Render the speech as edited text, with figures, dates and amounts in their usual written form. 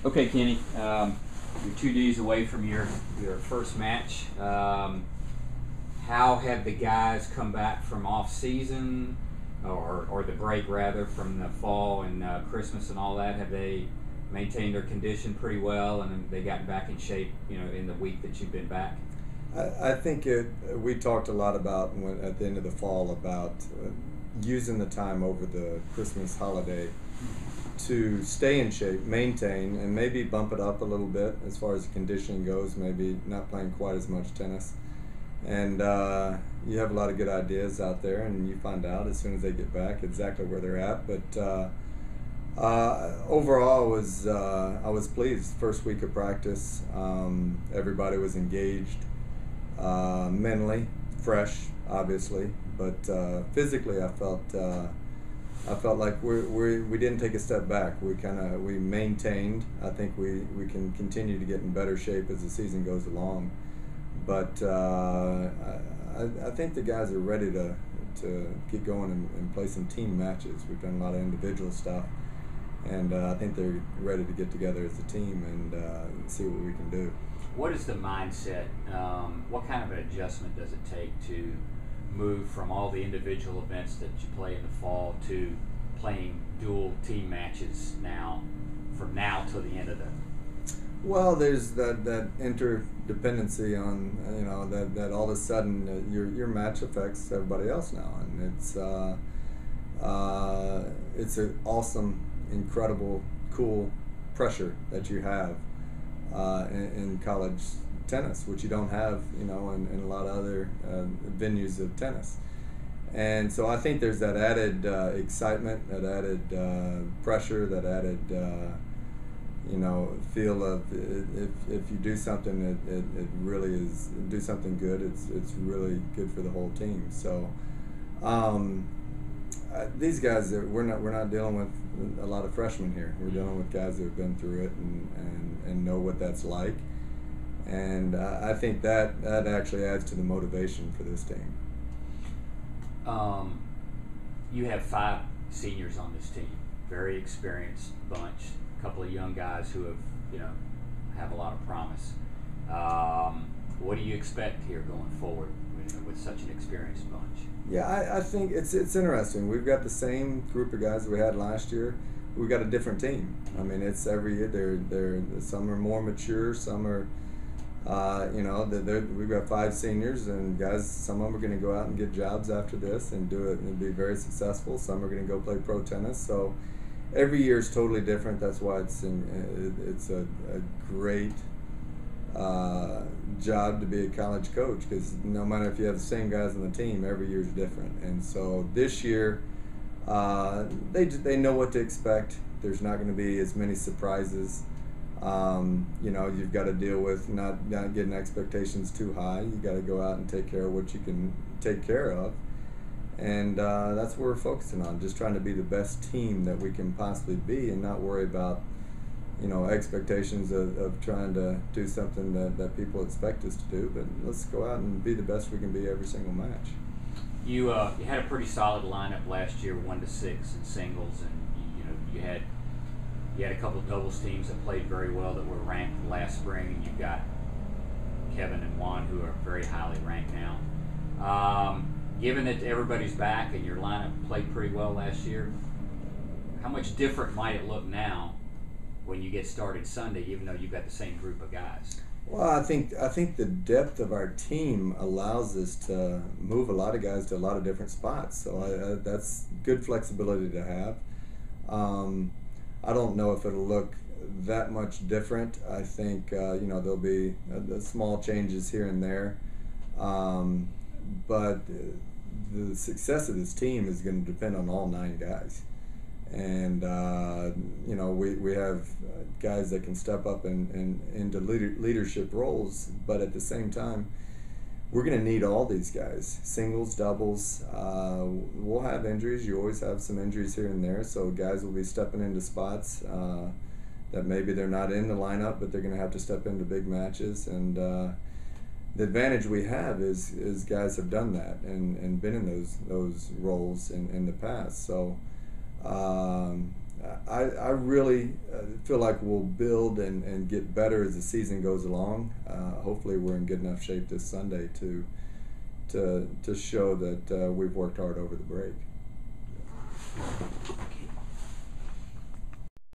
Okay, Kenny, you're 2 days away from your first match. How have the guys come back from off season, or the break rather, from the fall and Christmas and all that? Have they maintained their condition pretty well, and have they gotten back in shape, in the week that you've been back? I think we talked a lot about at the end of the fall about using the time over the Christmas holiday to stay in shape, maintain, and maybe bump it up a little bit as far as conditioning goes, maybe not playing quite as much tennis. And you have a lot of good ideas out there, and you find out as soon as they get back exactly where they're at. But overall, I was pleased. First week of practice, everybody was engaged, mentally fresh, obviously, but physically, I felt like we didn't take a step back. We maintained. I think we can continue to get in better shape as the season goes along. But I think the guys are ready to get going and play some team matches. We've done a lot of individual stuff, and I think they're ready to get together as a team and see what we can do. What is the mindset? What kind of an adjustment does it take to move from all the individual events that you play in the fall to playing dual team matches from now till the end of the? Well, there's that interdependency on that all of a sudden your match affects everybody else now, and it's an awesome, incredible, cool pressure that you have in college tennis, which you don't have, in a lot of other venues of tennis. And so I think there's that added excitement, that added pressure, that added feel of if you do something, it really is do something good. It's really good for the whole team. So these guys, we're not dealing with a lot of freshmen here. We're dealing with guys that have been through it and know what that's like. And I think that actually adds to the motivation for this team. You have 5 seniors on this team, very experienced bunch, a couple of young guys who have a lot of promise. What do you expect here going forward with such an experienced bunch? Yeah, I think it's interesting. We've got the same group of guys we had last year. We've got a different team. I mean, it's every year. They're some are more mature, some are. We've got 5 seniors, and guys, some of them are going to go out and get jobs after this and do it and be very successful. Some are going to go play pro tennis. So every year is totally different. That's why it's a great job to be a college coach, because no matter if you have the same guys on the team, every year is different. And so this year, they know what to expect. There's not going to be as many surprises. You've got to deal with not getting expectations too high. You got to go out and take care of what you can take care of, and that's what we're focusing on. Just trying to be the best team that we can possibly be, and not worry about expectations of trying to do something that people expect us to do. But let's go out and be the best we can be every single match. You had a pretty solid lineup last year, 1-6 in singles, and you had a couple of doubles teams that played very well that were ranked last spring, and you've got Kevin and Juan who are very highly ranked now. Given that everybody's back and your lineup played pretty well last year, how much different might it look now when you get started Sunday, even though you've got the same group of guys? Well, I think the depth of our team allows us to move a lot of guys to a lot of different spots. So that's good flexibility to have. I don't know if it'll look that much different. I think there'll be the small changes here and there, but the success of this team is going to depend on all 9 guys. And we have guys that can step up into leadership roles, but at the same time, we're going to need all these guys, singles, doubles. We'll have injuries. You always have some injuries here and there, so guys will be stepping into spots that maybe they're not in the lineup, but they're going to have to step into big matches. And the advantage we have is guys have done that and been in those roles in the past. So I really feel like we'll build and get better as the season goes along. Hopefully we're in good enough shape this Sunday to show that we've worked hard over the break.